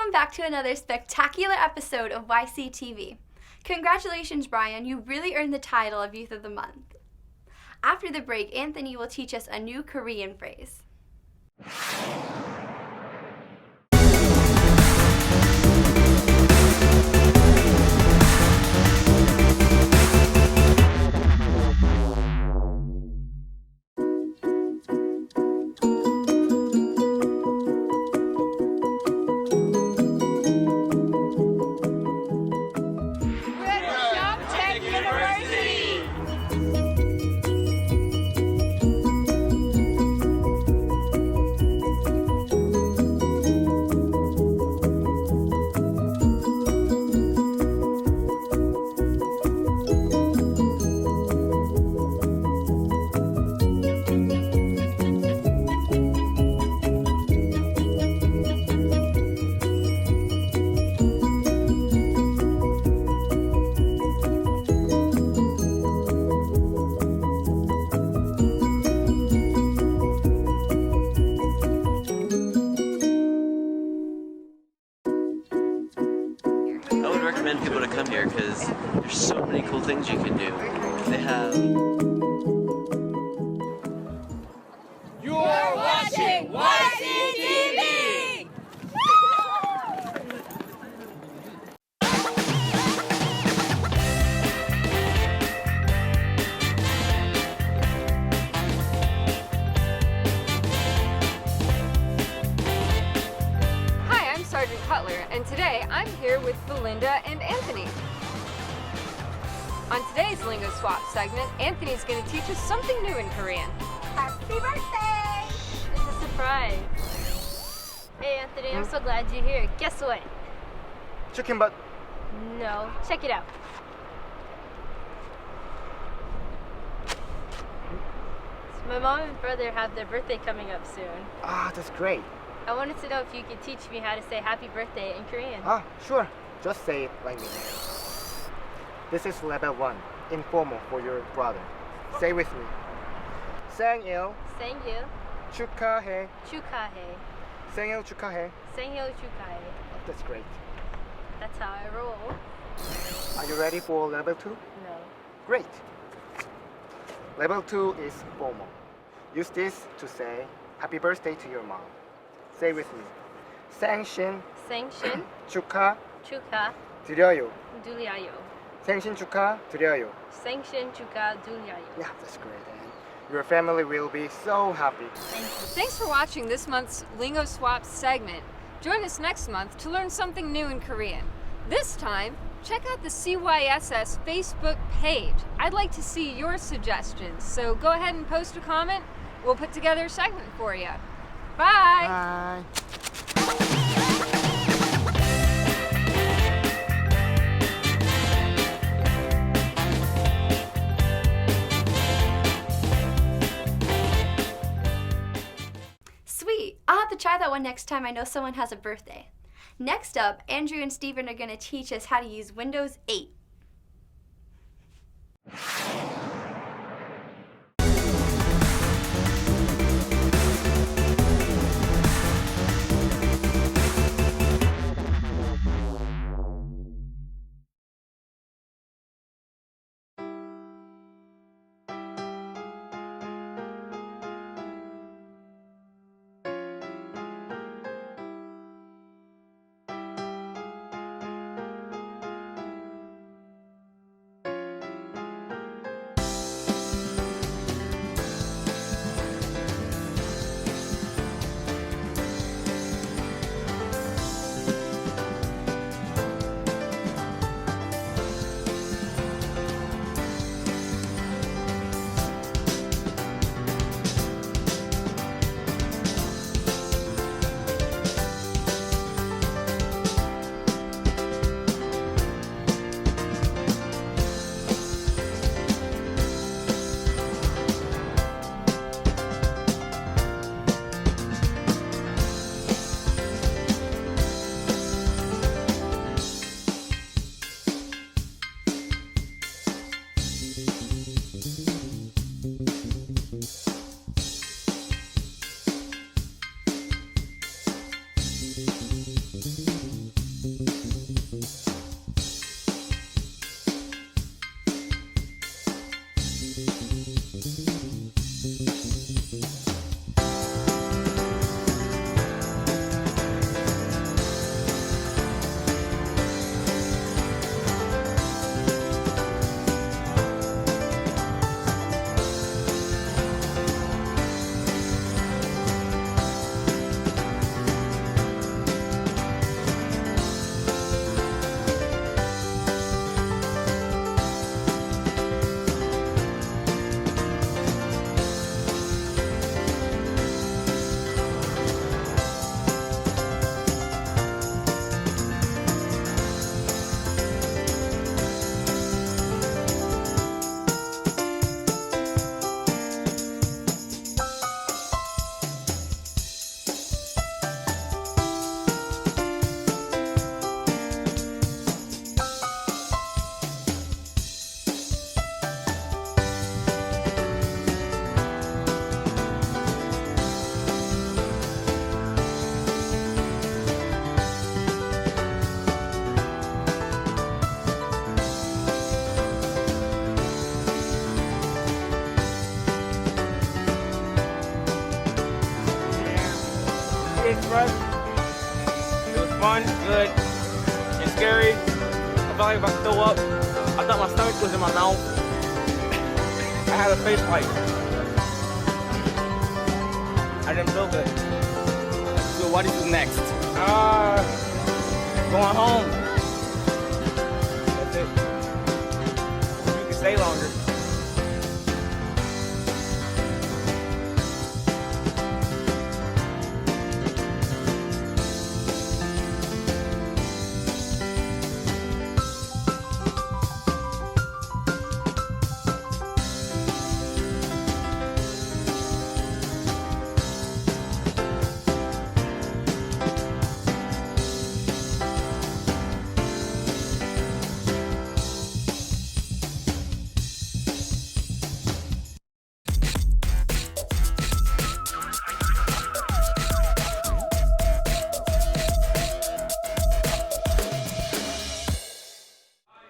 Welcome back to another spectacular episode of YCTV. Congratulations, Brian. You really earned the title of Youth of the Month. After the break, Anthony will teach us a new Korean phrase. I would recommend people to come here because there's so many cool things you can do. They have... You're watching YCTV! Hi, I'm Sergeant Cutler, and today I'm here with Belinda and Anthony. On today's Lingo Swap segment, Anthony's going to teach us something new in Korean. Happy birthday! It's a surprise. Hey Anthony, I'm so glad you're here. Guess what? Chicken butt. No, check it out. So my mom and brother have their birthday coming up soon. Ah, that's great. I wanted to know if you could teach me how to say happy birthday in Korean. Ah, sure. Just say it like me. This is level 1, informal for your brother. Say with me. 생일 생일 축하해. 축하해. 생일 축하해. 생일 축하해. Oh, that's great. That's how I roll. Are you ready for level 2? No. Great. Level 2 is formal. Use this to say happy birthday to your mom. Say with me. 생신 생신 축하드려요. 축하드려요. 생신 축하드려요. 생신 축하드려요. Yeah, that's great. And your family will be so happy. Thanks for watching this month's Lingo Swap segment. Join us next month to learn something new in Korean. This time, check out the CYSS Facebook page. I'd like to see your suggestions, so go ahead and post a comment. We'll put together a segment for you. Bye! Bye. Sweet! I'll have to try that one next time I know someone has a birthday. Next up, Andrew and Stephen are going to teach us how to use Windows 8. fun, good, and scary. I felt like if I throw up, I thought my stomach was in my mouth. I had a face fight. I didn't feel good. So what is next? Going home. That's it. You can stay longer.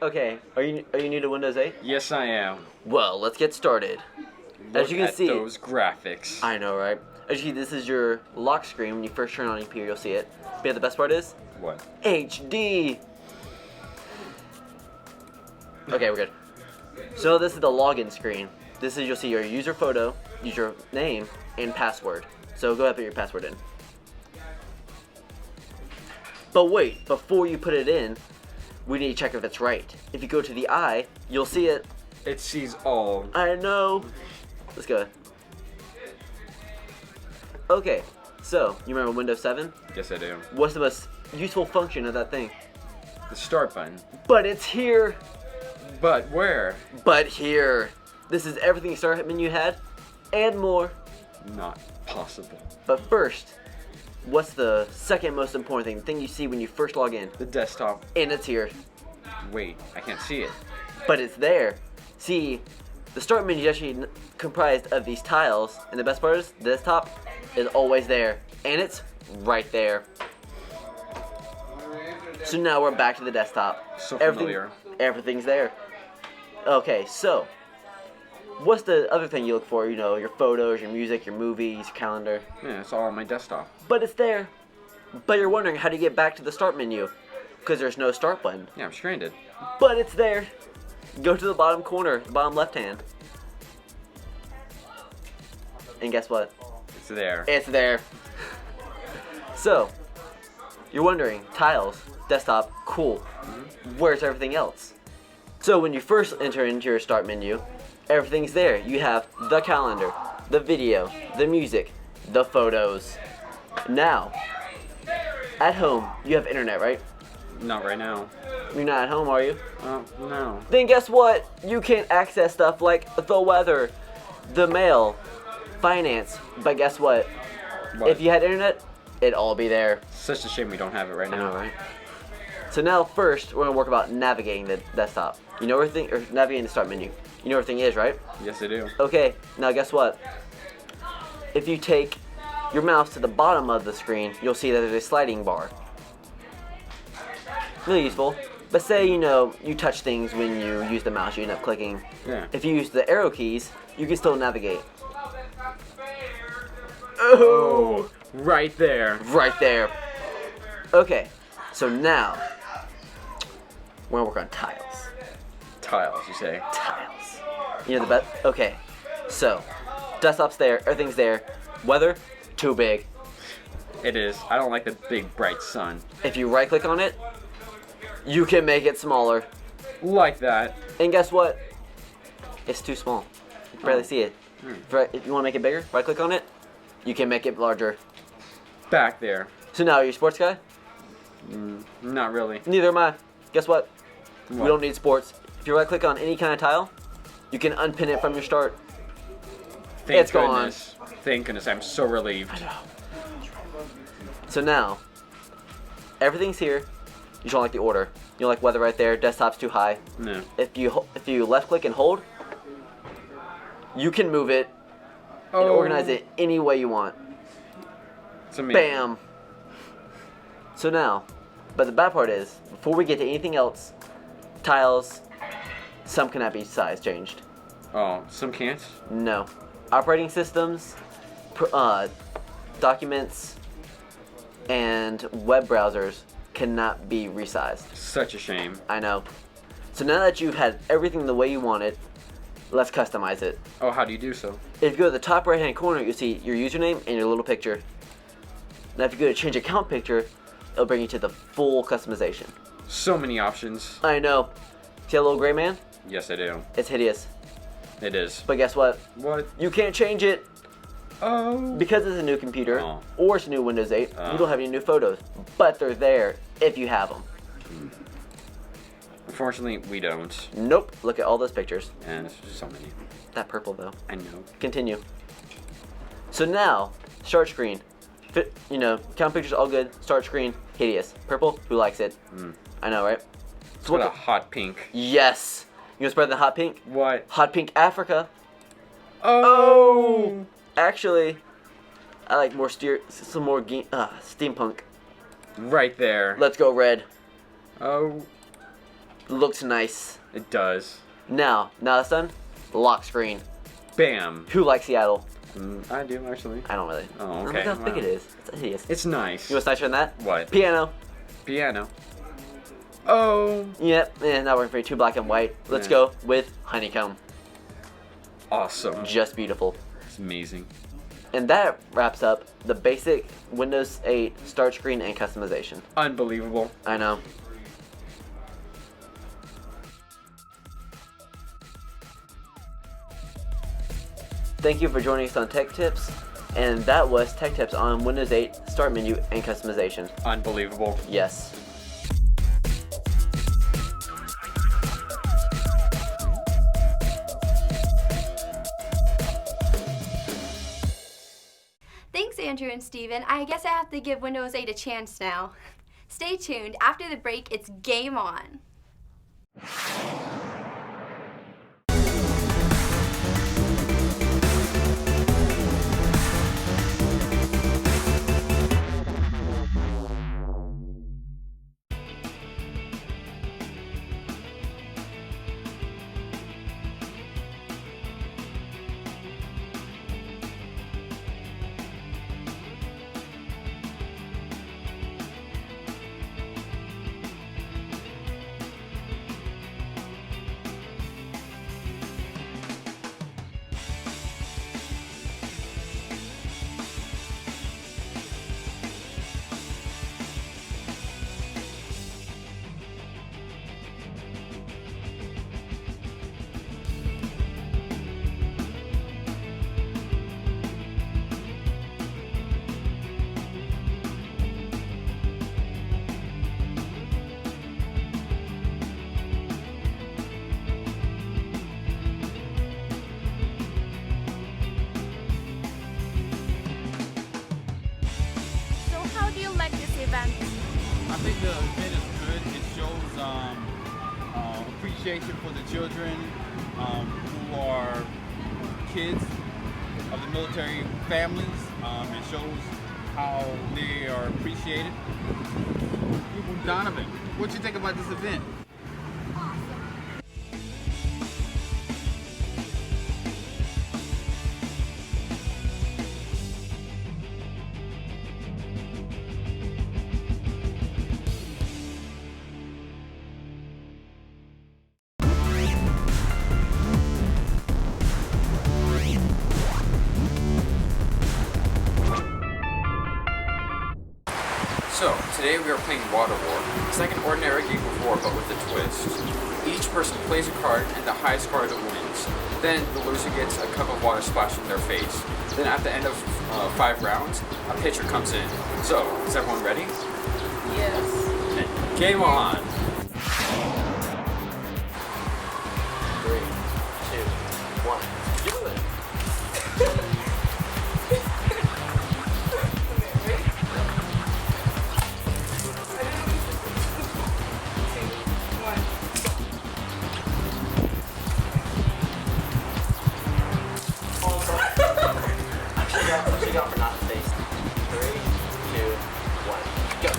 Okay, are you new to Windows 8? Yes, I am. Well, let's get started. As you can see, those graphics. I know, right? As you see, this is your lock screen. When you first turn on here, you'll see it. But yeah, the best part is What? HD. Okay, we're good. So this is the login screen. This is, you'll see your user photo, user name, and password. So go ahead and put your password in. But wait, before you put it in, we need to check if it's right. If you go to the eye, you'll see it. It sees all. I know. Let's go. Okay, so you remember Windows 7? Yes, I do. What's the most useful function of that thing? The start button. But it's here. But where? But here. This is everything the start menu had, and more. Not possible. But first, what's the second most important thing? The thing you see when you first log in. The desktop. And it's here. Wait, I can't see it. But it's there. See, the start menu is actually comprised of these tiles, and the best part is the desktop is always there, and it's right there. So now we're back to the desktop. So familiar. Everything's there. Okay, so what's the other thing you look for? You know, your photos, your music, your movies, your calendar. Yeah, it's all on my desktop. But it's there. But you're wondering how to get back to the start menu because there's no start button. Yeah, I'm stranded. But it's there. Go to the bottom corner, the bottom left hand. And guess what? It's there. It's there. So, you're wondering, tiles, desktop, cool. Where's everything else? So when you first enter into your start menu, everything's there. You have the calendar, the video, the music, the photos. Now, at home, you have internet, right? Not right now. You're not at home, are you? No. Then guess what? You can access stuff like the weather, the mail, finance. But guess what? What? If you had internet, it'd all be there. Such a shame we don't have it right I now. know, right? So now first, we're gonna work about navigating the desktop. You know everything, or navigating the start menu. You know where everything is, right? Yes, I do. Okay, now guess what? If you take your mouse to the bottom of the screen, you'll see that there's a sliding bar. Really useful. But say, you know, you touch things when you use the mouse, you end up clicking. Yeah. If you use the arrow keys, you can still navigate. Oh, right there. Right there. Okay, so now, we're gonna work on tiles. Tiles, you say? Tiles. You know the best? Okay, so, desktop's there, everything's there. Weather, too big. It is. I don't like the big, bright sun. If you right click on it, you can make it smaller. Like that. And guess what? It's too small. You can barely see it. If you want to make it bigger, right click on it, you can make it larger. Back there. So now, are you a sports guy? Not really. Neither am I. Guess what? We What? don't need sports. If you right click on any kind of tile, you can unpin it from your start. Thank It's gone. goodness. Thank goodness. I'm so relieved. So now, everything's here. You don't like the order. You don't like weather right there. Desktop's too high. No. If you left click and hold, you can move it and Oh. organize it any way you want. It's amazing. Bam. So now, but the bad part is, before we get to anything else, tiles, some cannot be size changed. Oh, some can't? No. Operating systems, documents, and web browsers cannot be resized. Such a shame. I know. So now that you've had everything the way you want it, let's customize it. Oh, how do you do so? If you go to the top right hand corner, you'll see your username and your little picture. Now if you go to change account picture, it'll bring you to the full customization. So many options. I know. See that little gray man? Yes, I do. It's hideous. It is. But guess what? What? You can't change it. Oh. Because it's a new computer, Oh. or it's a new Windows 8, Oh. you don't have any new photos. But they're there if you have them. Unfortunately, we don't. Nope. Look at all those pictures. And there's just so many. That purple though. I know. Continue. So now, start screen. Count pictures all good. Start screen, hideous. Purple, who likes it? I know, right? It's got a hot pink. Yes. You want to spread the hot pink? What? Hot pink Africa. Oh. Actually, I like some more steampunk. Right there. Let's go red. Oh. Looks nice. It does. Now that's done. Lock screen. Bam. Who likes Seattle? I do, actually. I don't really. Oh, okay. Look how big Wow. it is. It's hideous. It's nice. You know what's nicer than that? What? Piano. Piano. Oh. Yep. Not working for you. Too black and white. Let's Yeah. go with honeycomb. Awesome. Just beautiful. It's amazing. And that wraps up the basic Windows 8 start screen and customization. Unbelievable. I know. Thank you for joining us on Tech Tips. And that was Tech Tips on Windows 8 Start Menu and Customization. Unbelievable. Yes. Thanks, Andrew and Steven. I guess I have to give Windows 8 a chance now. Stay tuned. After the break, it's game on. So how do you like this event? I think the event is good. It shows appreciation for the children who are kids of the military families. It shows how they are appreciated. Donovan, what you think about this event? So, today we are playing Water War. It's like an ordinary game of war, but with a twist. Each person plays a card, and the highest card wins. Then the loser gets a cup of water splashed in their face. Then at the end of 5 rounds, a pitcher comes in. So, is everyone ready? Yes. And game on! 3, 2, 1. Do it! What you got for not the face? 3, 2, 1, go!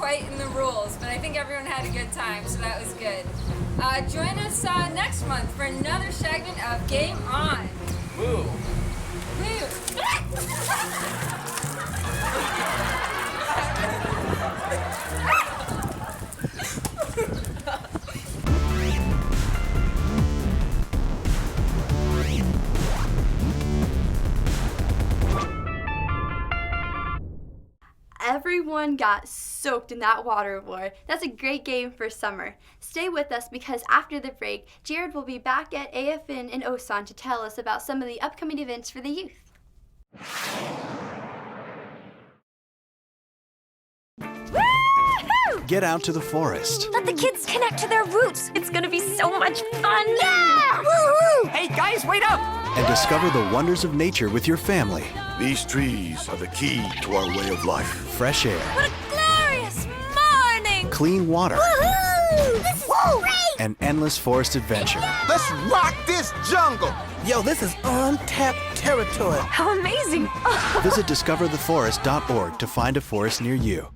quite in the rules, but I think everyone had a good time, so that was good. Join us next month for another segment of Game On. Woo! Woo! Everyone got soaked in that water war. That's a great game for summer. Stay with us because after the break, Jared will be back at AFN in Osan to tell us about some of the upcoming events for the youth. Get out to the forest. Let the kids connect to their roots. It's gonna be so much fun. Yeah! Woo-hoo! Hey guys, wait up! And discover the wonders of nature with your family. These trees are the key to our way of life. Fresh air. What a glorious morning! Clean water. Woohoo! This is great! An endless forest adventure. Let's rock this jungle! Yo, this is untapped territory. How amazing! Visit discovertheforest.org to find a forest near you.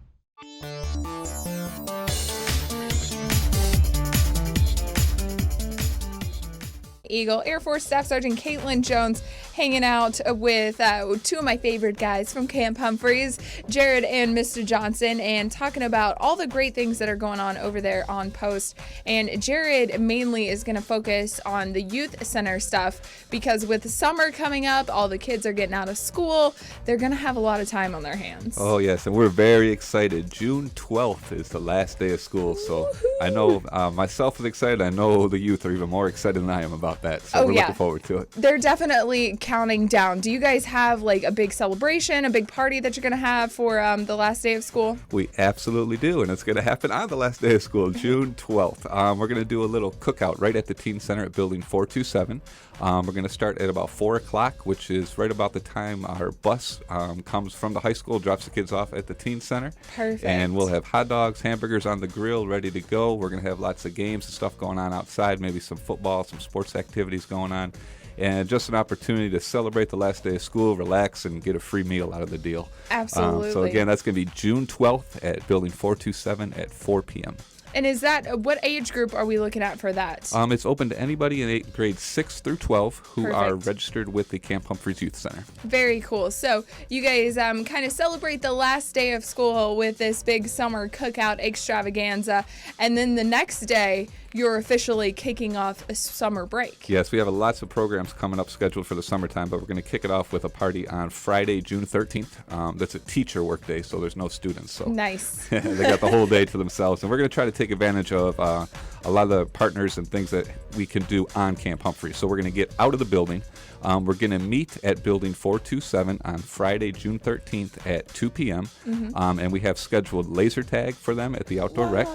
Eagle Air Force Staff Sergeant Caitlin Jones hanging out with two of my favorite guys from Camp Humphreys, Jared and Mr. Johnson, and talking about all the great things that are going on over there on post. And Jared mainly is going to focus on the youth center stuff because with summer coming up, all the kids are getting out of school. They're going to have a lot of time on their hands. Oh, yes, and we're very excited. June 12th is the last day of school, so I know myself is excited. I know the youth are even more excited than I am about that, so we're looking forward to it. They're definitely counting down. Do you guys have like a big celebration, a big party that you're going to have for the last day of school? We absolutely do, and it's going to happen on the last day of school, June 12th. We're going to do a little cookout right at the Teen Center at Building 427. We're going to start at about 4 o'clock, which is right about the time our bus comes from the high school, drops the kids off at the Teen Center. Perfect. And we'll have hot dogs, hamburgers on the grill ready to go. We're going to have lots of games and stuff going on outside, maybe some football, some sports activities going on. And just an opportunity to celebrate the last day of school, relax, and get a free meal out of the deal. Absolutely. So again, that's going to be June 12th at Building 427 at 4 p.m. And is that, what age group are we looking at for that? It's open to anybody in grades 6 through 12 who Perfect. are registered with the Camp Humphreys Youth Center. Very cool. So you guys kind of celebrate the last day of school with this big summer cookout extravaganza. And then the next day, you're officially kicking off a summer break. Yes, we have lots of programs coming up scheduled for the summertime, but we're going to kick it off with a party on Friday, June 13th. That's a teacher work day, so there's no students. So nice. They got the whole day to themselves. And we're going to try to take advantage of a lot of the partners and things that we can do on Camp Humphreys. So we're going to get out of the building. We're going to meet at Building 427 on Friday, June 13th at 2 p.m. And we have scheduled laser tag for them at the outdoor rec.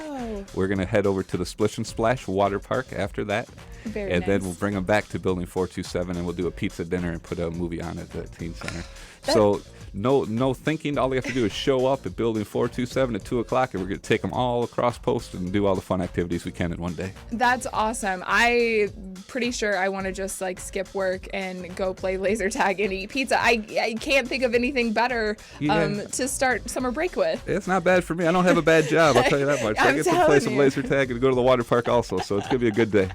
We're going to head over to the Splish and Splash water park after that. Very and nice. then we'll bring them back to Building 427 and we'll do a pizza dinner and put a movie on at the Teen Center. So no thinking. All they have to do is show up at Building 427 at 2 o'clock, and we're going to take them all across post and do all the fun activities we can in one day. That's awesome. I'm pretty sure I want to just like skip work and go play laser tag and eat pizza. I can't think of anything better to start summer break with. It's not bad for me. I don't have a bad job, I'll tell you that much. I get to play some laser tag and go to the water park also, so it's going to be a good day.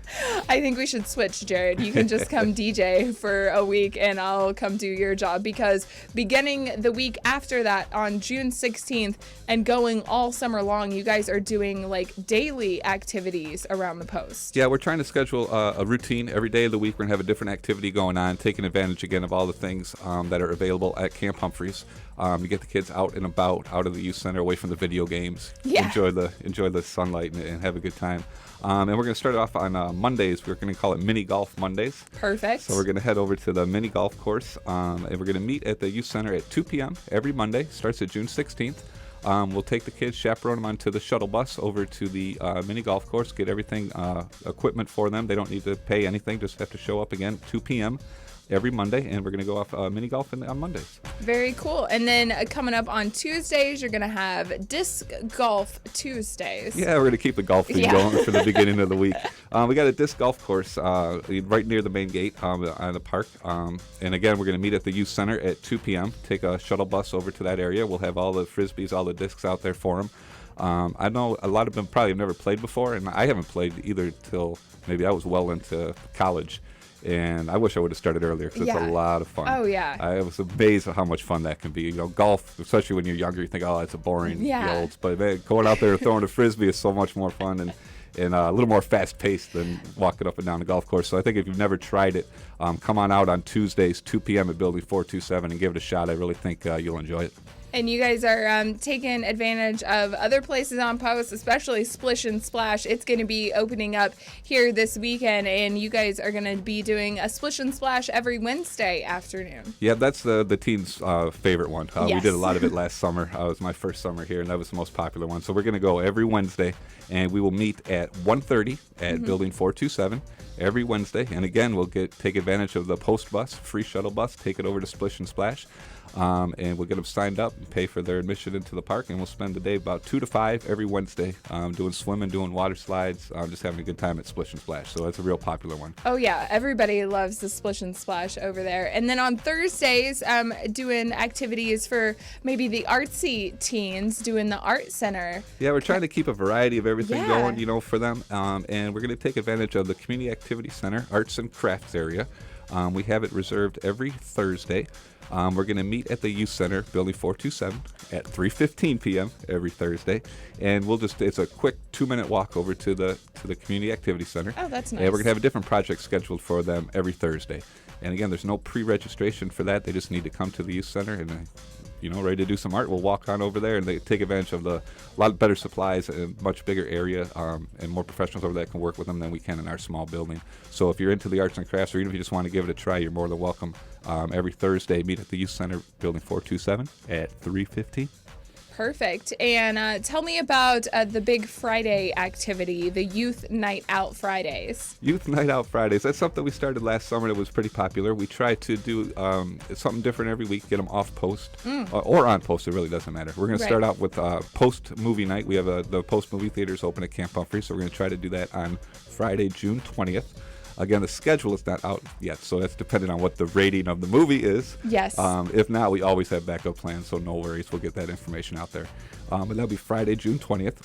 I think we should switch, Jared. You can just come DJ for a week and I'll come do your job, because beginning the week after that on June 16th and going all summer long, you guys are doing like daily activities around the post. Yeah, we're trying to schedule a routine every day of the week. We're going to have a different activity going on, taking advantage again of all the things that are available at Camp Humphreys. You get the kids out and about, out of the youth center, away from the video games. Yeah. Enjoy the sunlight and have a good time. And we're going to start off on Mondays. We're going to call it Mini Golf Mondays. Perfect. So we're going to head over to the mini golf course, and we're going to meet at the youth center at 2 p.m. every Monday. Starts at June 16th. We'll take the kids, chaperone them onto the shuttle bus over to the mini golf course, get everything, equipment for them. They don't need to pay anything, just have to show up again 2 p.m. every Monday, and we're going to go off mini golf on Mondays. Very cool. And then coming up on Tuesdays, you're going to have Disc Golf Tuesdays. Yeah, we're going to keep the golf theme going for the beginning of the week. We got a disc golf course right near the main gate on the park. And again, we're going to meet at the youth center at 2 p.m., take a shuttle bus over to that area. We'll have all the Frisbees, all the discs out there for them. I know a lot of them probably have never played before, and I haven't played either till maybe I was well into college. And I wish I would have started earlier because it's a lot of fun. Oh, yeah. I was amazed at how much fun that can be. You know, golf, especially when you're younger, you think, oh, it's a boring field. But man, going out there and throwing a frisbee is so much more fun and a little more fast-paced than walking up and down the golf course. So I think if you've never tried it, come on out on Tuesdays, 2 p.m. at Building 427 and give it a shot. I really think you'll enjoy it. And you guys are taking advantage of other places on post, especially Splish and Splash. It's going to be opening up here this weekend, and you guys are going to be doing a Splish and Splash every Wednesday afternoon. Yeah, that's the teens' favorite one. Yes. We did a lot of it last summer. It was my first summer here, and that was the most popular one. So we're going to go every Wednesday, and we will meet at 1:30 at Building 427 every Wednesday. And again, we'll take advantage of the post bus, free shuttle bus, take it over to Splish and Splash. And we'll get them signed up and pay for their admission into the park, and we'll spend the day about 2 to 5 every Wednesday doing swimming, doing water slides, just having a good time at Splish and Splash. So that's a real popular one. Oh, yeah. Everybody loves the Splish and Splash over there. And then on Thursdays, doing activities for maybe the artsy teens, doing the art center. Yeah, we're trying to keep a variety of everything going, for them. And we're going to take advantage of the Community Activity Center, Arts and Crafts area. We have it reserved every Thursday. We're going to meet at the Youth Center, Building 427, at 3:15 p.m. every Thursday, and it's a quick 2-minute walk over to the Community Activity Center. Oh, that's nice. And we're going to have a different project scheduled for them every Thursday. And again, there's no pre-registration for that. They just need to come to the Youth Center and ready to do some art. We'll walk on over there, and they take advantage of a lot better supplies and much bigger area, and more professionals over there can work with them than we can in our small building. So if you're into the arts and crafts, or even if you just want to give it a try, you're more than welcome. Every Thursday, meet at the Youth Center, Building 427 at 3:15. Perfect. And tell me about the big Friday activity, the Youth Night Out Fridays. Youth Night Out Fridays. That's something we started last summer that was pretty popular. We try to do something different every week, get them off post or on post. It really doesn't matter. We're going to start out with post movie night. We have the post movie theaters open at Camp Humphreys, so we're going to try to do that on Friday, June 20th. Again, the schedule is not out yet, so that's dependent on what the rating of the movie is. Yes. If not, we always have backup plans, so no worries. We'll get that information out there. But that'll be Friday, June 20th.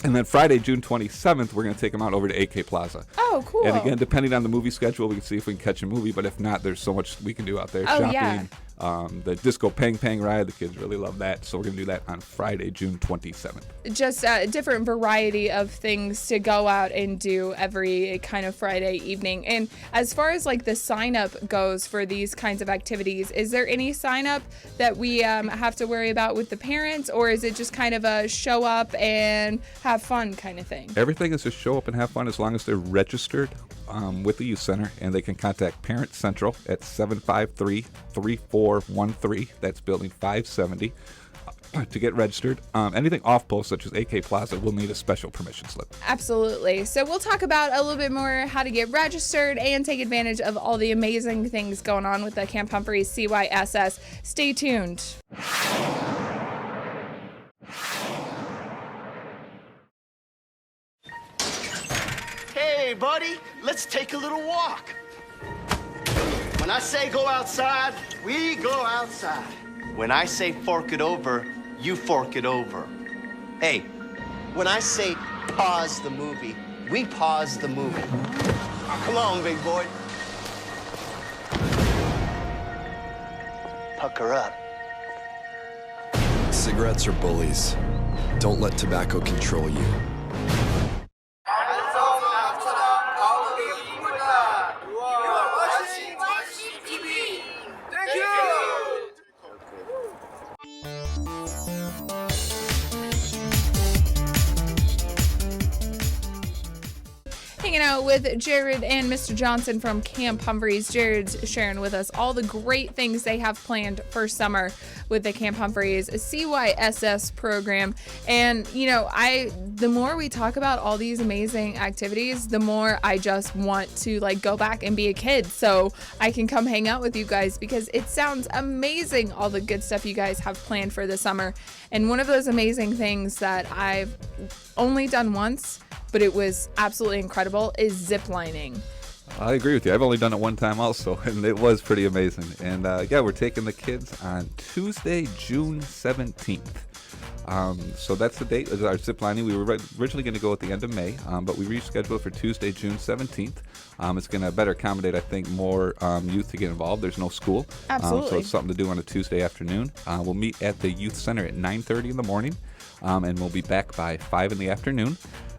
And then Friday, June 27th, we're going to take them out over to AK Plaza. Oh, cool. And again, depending on the movie schedule, we can see if we can catch a movie. But if not, there's so much we can do out there. Oh, Shopping, yeah. The Disco Pang Pang ride, the kids really love that. So we're going to do that on Friday, June 27th. Just a different variety of things to go out and do every kind of Friday evening. And as far as like the sign up goes for these kinds of activities, is there any sign up that we have to worry about with the parents, or is it just kind of a show up and have fun kind of thing? Everything is just show up and have fun as long as they're registered with the Youth Center, and they can contact Parent Central at 753-3413. That's Building 570 to get registered. Anything off post such as AK Plaza will need a special permission slip. Absolutely. So we'll talk about a little bit more how to get registered and take advantage of all the amazing things going on with the Camp Humphreys CYSS. Stay tuned. Hey, buddy, let's take a little walk. When I say go outside, we go outside. When I say fork it over, you fork it over. Hey, when I say pause the movie, we pause the movie. Come on, big boy. Pucker up. Cigarettes are bullies. Don't let tobacco control you. Hanging out with Jared and Mr. Johnson from Camp Humphreys. Jared's sharing with us all the great things they have planned for summer with the Camp Humphreys CYSS program. And, the more we talk about all these amazing activities, the more I just want to go back and be a kid so I can come hang out with you guys, because it sounds amazing, all the good stuff you guys have planned for the summer. And one of those amazing things that I've only done once, but it was absolutely incredible, is zip lining. I agree with you. I've only done it one time also, and it was pretty amazing. And we're taking the kids on Tuesday, June 17th. So that's the date of our zip lining. We were originally going to go at the end of May, but we rescheduled for Tuesday, June 17th. It's going to better accommodate, I think, more youth to get involved. There's no school. Absolutely. So it's something to do on a Tuesday afternoon. We'll meet at the youth center at 9:30 in the morning, and we'll be back by 5 in the afternoon.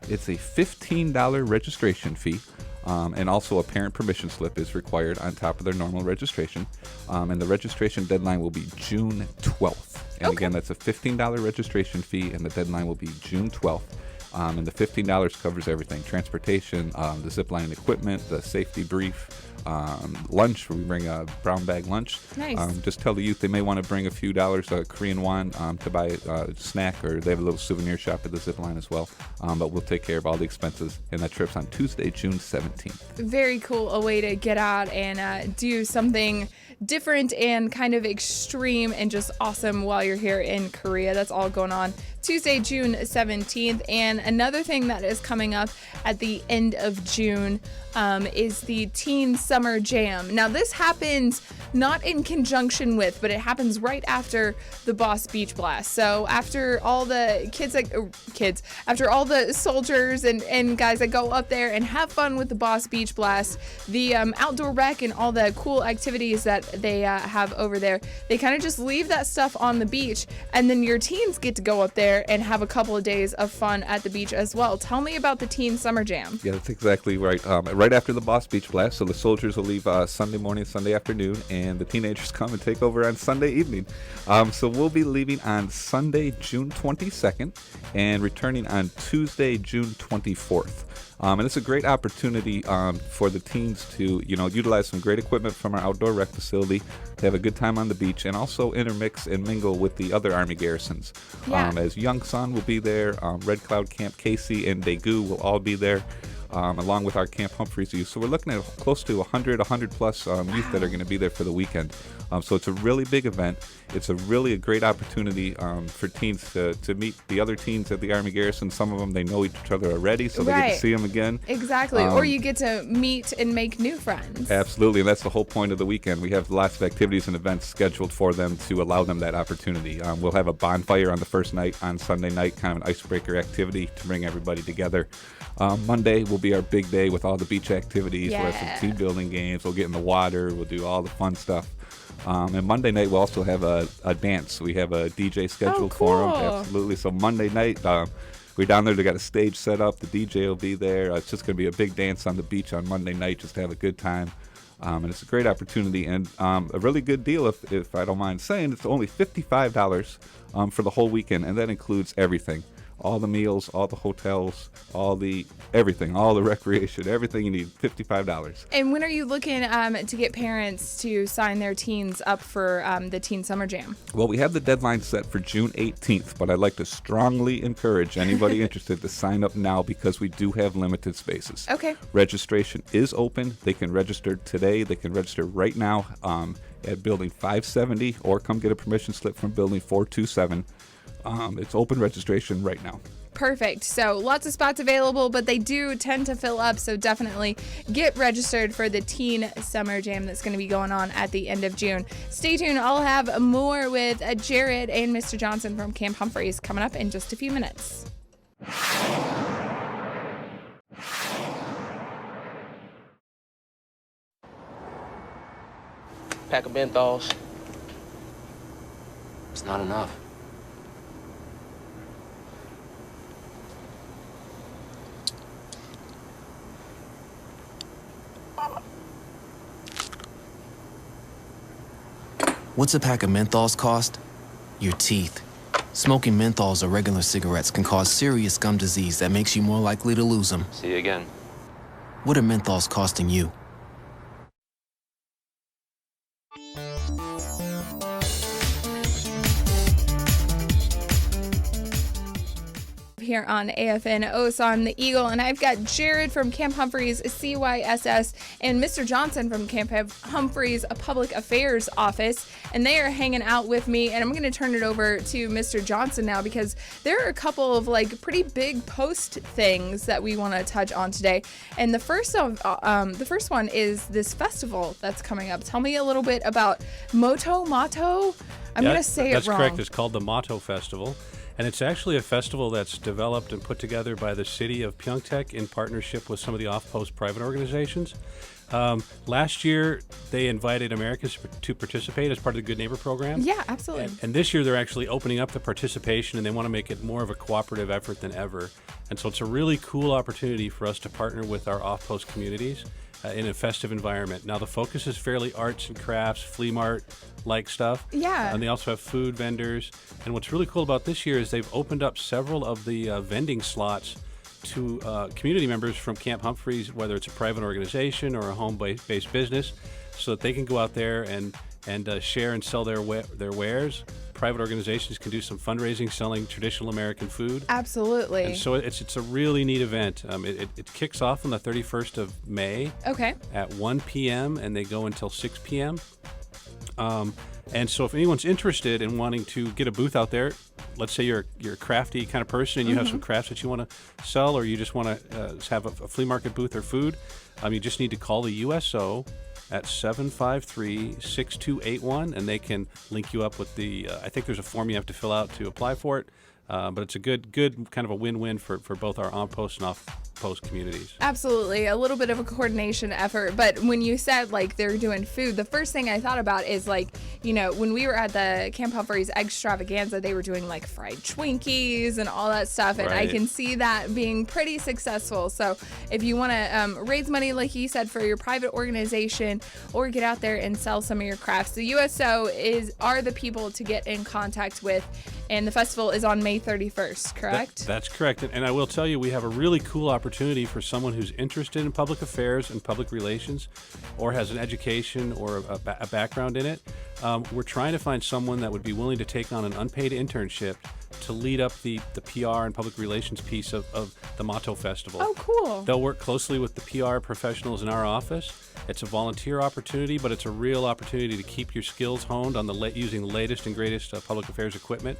It's a $15 registration fee. And also a parent permission slip is required on top of their normal registration. And the registration deadline will be June 12th. And again, that's a $15 registration fee, and the deadline will be June 12th. And the $15 covers everything: transportation, the zipline equipment, the safety brief, lunch. We bring a brown bag lunch. Nice. Just tell the youth they may want to bring a few dollars, Korean won, to buy a snack, or they have a little souvenir shop at the zipline as well. But we'll take care of all the expenses, and that trip's on Tuesday, June 17th. Very cool. A way to get out and do something different and kind of extreme and just awesome while you're here in Korea. That's all going on Tuesday, June 17th. And another thing that is coming up at the end of June is the Teen Summer Jam. Now, this happens not in conjunction with, but it happens right after the Boss Beach Blast. So after all the after all the soldiers and guys that go up there and have fun with the Boss Beach Blast, the outdoor rec and all the cool activities that they have over there, they kind of just leave that stuff on the beach, and then your teens get to go up there and have a couple of days of fun at the beach as well. Tell me about the Teen Summer Jam. Yeah, that's exactly right. Right after the Boss Beach Blast, so the soldiers will leave Sunday morning, Sunday afternoon, and the teenagers come and take over on Sunday evening. So we'll be leaving on Sunday, June 22nd, and returning on Tuesday, June 24th. And it's a great opportunity for the teens to, utilize some great equipment from our outdoor rec facility, to have a good time on the beach, and also intermix and mingle with the other Army garrisons. Yeah. As Young Sun will be there, Red Cloud Camp Casey and Daegu will all be there, along with our Camp Humphreys youth. So we're looking at close to 100 plus youth that are going to be there for the weekend. So it's a really big event. It's a great opportunity for teens to meet the other teens at the Army Garrison. Some of them, they know each other already, so they get to see them again. Exactly. Or you get to meet and make new friends. Absolutely, and that's the whole point of the weekend. We have lots of activities and events scheduled for them to allow them that opportunity. We'll have a bonfire on the first night, on Sunday night, kind of an icebreaker activity to bring everybody together. Monday will be our big day with all the beach activities. Yeah. We'll have some team building games. We'll get in the water. We'll do all the fun stuff. And Monday night we'll also have a dance. We have a DJ scheduled for them. Absolutely. So Monday night we're down there. They got a stage set up. The DJ will be there. It's just going to be a big dance on the beach on Monday night, just to have a good time. And it's a great opportunity and a really good deal, if I don't mind saying. It's only $55 for the whole weekend, and that includes everything. All the meals, all the hotels, everything, all the recreation, everything you need, $55. And when are you looking to get parents to sign their teens up for the Teen Summer Jam? Well, we have the deadline set for June 18th, but I'd like to strongly encourage anybody interested to sign up now, because we do have limited spaces. Okay. Registration is open. They can register today. They can register right now at Building 570, or come get a permission slip from Building 427. It's open registration right now. Perfect. So lots of spots available, but they do tend to fill up. So definitely get registered for the Teen Summer Jam that's going to be going on at the end of June. Stay tuned. I'll have more with Jared and Mr. Johnson from Camp Humphreys coming up in just a few minutes. Pack of menthols. It's not enough. What's a pack of menthols cost? Your teeth. Smoking menthols or regular cigarettes can cause serious gum disease that makes you more likely to lose them. See you again. What are menthols costing you? Here on AFN Osan, the Eagle, and I've got Jared from Camp Humphreys CYSS and Mr. Johnson from Camp Humphreys Public Affairs Office, and they are hanging out with me. And I'm going to turn it over to Mr. Johnson now, because there are a couple of pretty big post things that we want to touch on today. And the first one is this festival that's coming up. Tell me a little bit about Moto. I'm going to say it wrong. That's correct. It's called the Motto Festival. And it's actually a festival that's developed and put together by the city of Pyeongtaek in partnership with some of the off-post private organizations. Last year, they invited Americans to participate as part of the Good Neighbor program. Yeah, absolutely. And this year, they're actually opening up the participation, and they want to make it more of a cooperative effort than ever. And so it's a really cool opportunity for us to partner with our off-post communities in a festive environment. Now, the focus is fairly arts and crafts, flea mart-like stuff. Yeah. And they also have food vendors. And what's really cool about this year is they've opened up several of the vending slots to community members from Camp Humphreys, whether it's a private organization or a home-based business, so that they can go out there and share and sell their wares. Private organizations can do some fundraising selling traditional American food. Absolutely. And so it's a really neat event. It kicks off on the 31st of May at 1 p.m. and they go until 6 p.m. And so if anyone's interested in wanting to get a booth out there, let's say you're a crafty kind of person and you have some crafts that you want to sell, or you just want to have a flea market booth or food, you just need to call the USO at 753-6281, and they can link you up with the, I think there's a form you have to fill out to apply for it. But it's a good kind of a win-win for both our on-post and off-post communities. Absolutely. A little bit of a coordination effort. But when you said, like, they're doing food, the first thing I thought about is, like, you know, when we were at the Camp Humphreys Extravaganza, they were doing, like, fried Twinkies and all that stuff. And I can see that being pretty successful. So if you want to raise money, like you said, for your private organization or get out there and sell some of your crafts, the USO are the people to get in contact with. And the festival is on May 31st, correct? That's correct. And I will tell you, we have a really cool opportunity for someone who's interested in public affairs and public relations, or has an education or a background in it. We're trying to find someone that would be willing to take on an unpaid internship to lead up the PR and public relations piece of the Motto Festival. Oh, cool. They'll work closely with the PR professionals in our office. It's a volunteer opportunity, but it's a real opportunity to keep your skills honed on using the latest and greatest public affairs equipment,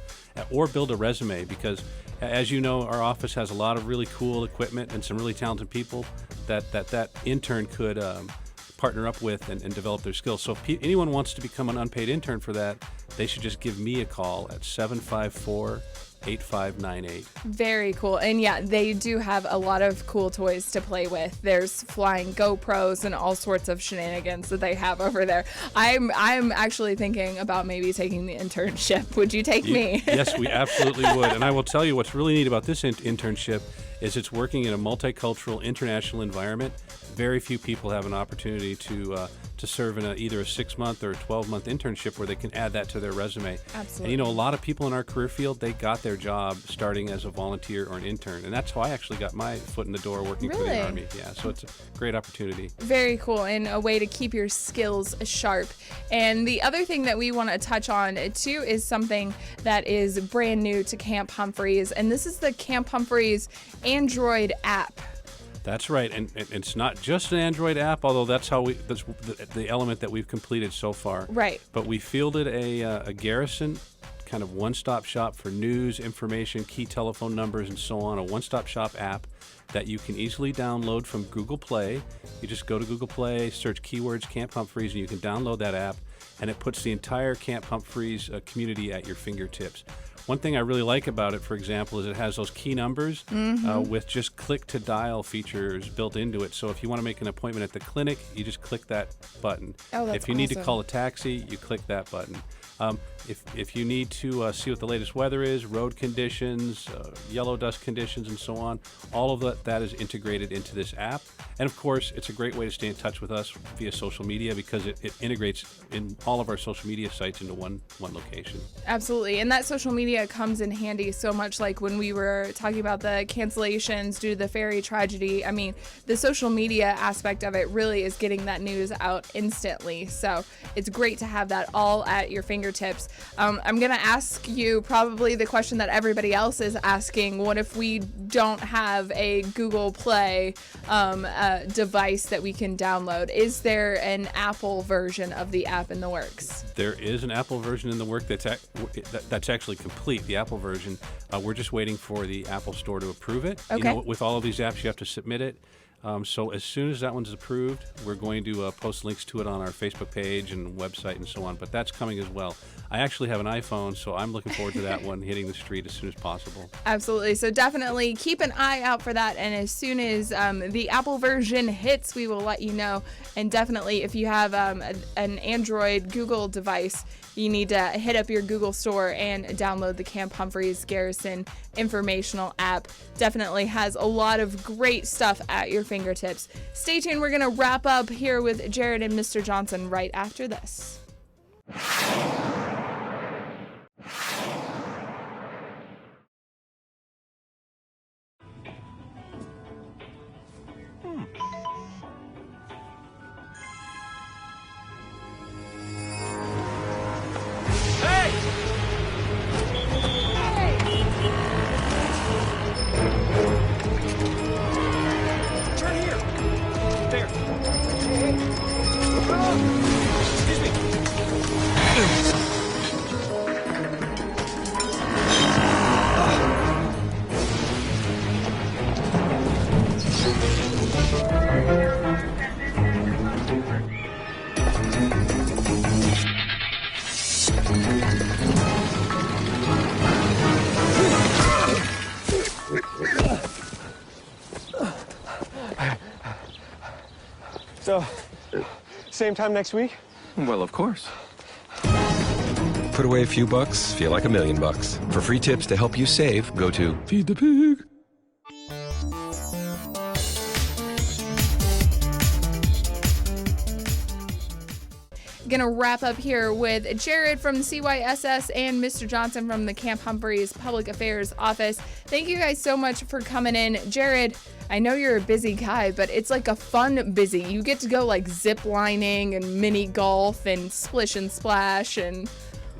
or build a resume, because as you know, our office has a lot of really cool equipment and some really talented people that intern could partner up with and develop their skills. So if anyone wants to become an unpaid intern for that, they should just give me a call at 754-8598. Very cool. And yeah, they do have a lot of cool toys to play with. There's flying GoPros and all sorts of shenanigans that they have over there. I'm actually thinking about maybe taking the internship. Would you take me? Yes, we absolutely would. And I will tell you what's really neat about this internship is it's working in a multicultural international environment. Very few people have an opportunity to serve in either a 6-month or a 12-month internship where they can add that to their resume. Absolutely. And you know, a lot of people in our career field, they got their job starting as a volunteer or an intern. And that's how I actually got my foot in the door working for the Army. Yeah, so it's a great opportunity. Very cool, and a way to keep your skills sharp. And the other thing that we want to touch on too is something that is brand new to Camp Humphreys, and this is the Camp Humphreys Android app. That's right, and it's not just an Android app, although that's the element that we've completed so far. Right. But we fielded a Garrison kind of one-stop shop for news, information, key telephone numbers, and so on, a one-stop shop app that you can easily download from Google Play. You just go to Google Play, search keywords Camp Humphreys, and you can download that app, and it puts the entire Camp Humphreys community at your fingertips. One thing I really like about it, for example, is it has those key numbers with just click-to-dial features built into it. So if you want to make an appointment at the clinic, you just click that button. Oh, that's if you need to awesome. call a taxi, you click that button. If you need to see what the latest weather is, road conditions, yellow dust conditions, and so on, all of that is integrated into this app. And of course, it's a great way to stay in touch with us via social media, because it integrates in all of our social media sites into one location. Absolutely. And that social media comes in handy so much, like when we were talking about the cancellations due to the ferry tragedy. I mean, the social media aspect of it really is getting that news out instantly. So it's great to have that all at your fingertips. I'm going to ask you probably the question that everybody else is asking. What if we don't have a Google Play device that we can download? Is there an Apple version of the app in the works? There is an Apple version in the work that's actually complete, the Apple version. We're just waiting for the Apple Store to approve it. Okay. You know, with all of these apps, you have to submit it. So as soon as that one's approved, we're going to post links to it on our Facebook page and website and so on. But that's coming as well. I actually have an iPhone, so I'm looking forward to that one hitting the street as soon as possible. Absolutely. So definitely keep an eye out for that. And as soon as the Apple version hits, we will let you know. And definitely, if you have an Android Google device, you need to hit up your Google store and download the Camp Humphreys Garrison informational app. Definitely has a lot of great stuff at your fingertips. Stay tuned. We're going to wrap up here with Jared and Mr. Johnson right after this. So, same time next week? Well, of course. Put away a few bucks, feel like $1 million. For free tips to help you save, go to Feed the Pig. Gonna wrap up here with Jared from the CYSS and Mr. Johnson from the Camp Humphreys Public Affairs Office. Thank you guys so much for coming in. Jared, I know you're a busy guy, but it's like a fun busy. You get to go like zip lining and mini golf and splish and splash and...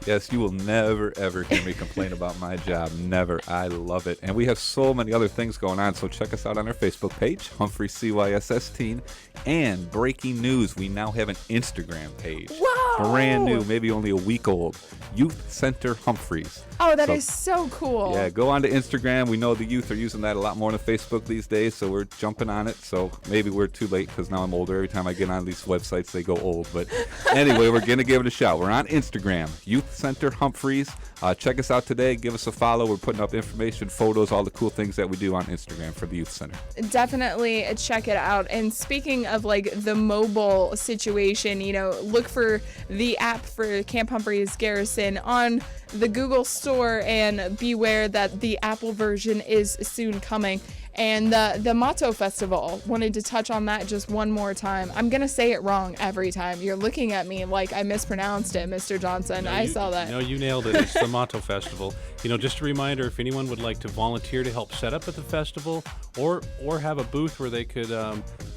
Yes, you will never, ever hear me complain about my job. Never. I love it. And we have so many other things going on, so check us out on our Facebook page, Humphreys CYSS Teen. And breaking news, we now have an Instagram page. Whoa! Brand new, maybe only a week old. Youth Center Humphreys. Oh, that is so cool. Yeah, go on to Instagram. We know the youth are using that a lot more than Facebook these days, so we're jumping on it. So maybe we're too late because now I'm older. Every time I get on these websites, they go old. But anyway, we're going to give it a shot. We're on Instagram, Youth Center Humphreys. Check us out today. Give us a follow. We're putting up information, photos, all the cool things that we do on Instagram for the Youth Center. Definitely check it out. And speaking of like the mobile situation, you know, look for the app for Camp Humphreys Garrison on the Google Store and beware that the Apple version is soon coming. And the Motto Festival, wanted to touch on that just one more time. I'm going to say it wrong every time. You're looking at me like I mispronounced it, Mr. Johnson. No, I saw that. No, you nailed it. It's the Motto Festival. You know, just a reminder, if anyone would like to volunteer to help set up at the festival or have a booth where they could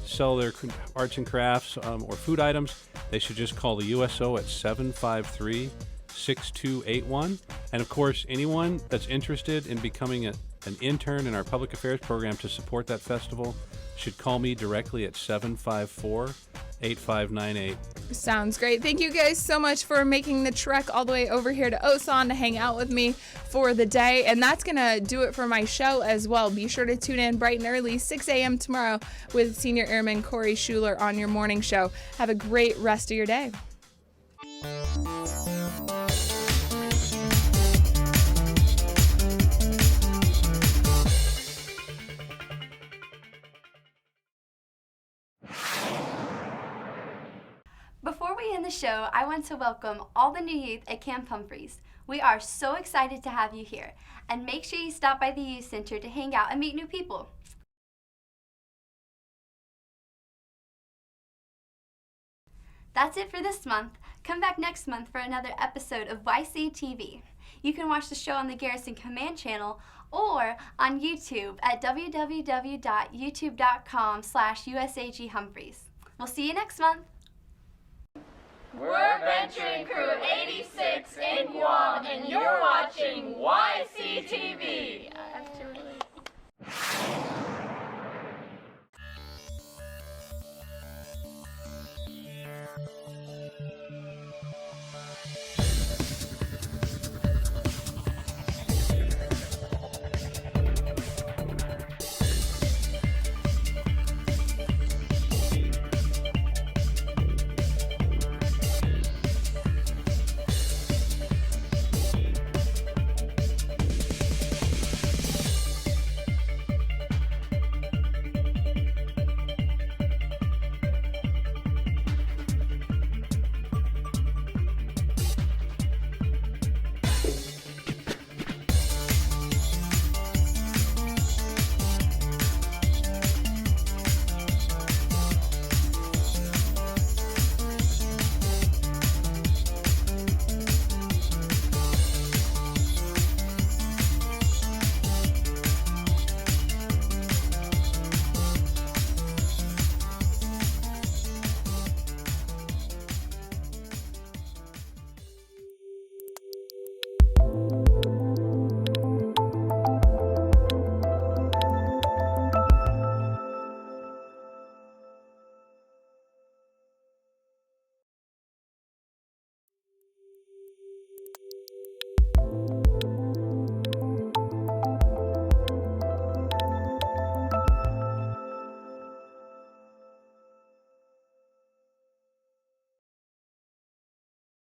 sell their arts and crafts or food items, they should just call the USO at 753-6281. And of course, anyone that's interested in becoming an intern in our public affairs program to support that festival should call me directly at 754-8598. Sounds great. Thank you guys so much for making the trek all the way over here to Osan to hang out with me for the day. And that's going to do it for my show as well. Be sure to tune in bright and early, 6 a.m. tomorrow with Senior Airman Corey Schuler on your morning show. Have a great rest of your day. Before we end the show, I want to welcome all the new youth at Camp Humphreys. We are so excited to have you here, and make sure you stop by the Youth Center to hang out and meet new people. That's it for this month. Come back next month for another episode of YCTV. You can watch the show on the Garrison Command Channel or on YouTube at www.youtube.com/USAG Humphreys. We'll see you next month. We're Venturing Crew 86 in Guam, and you're watching YCTV.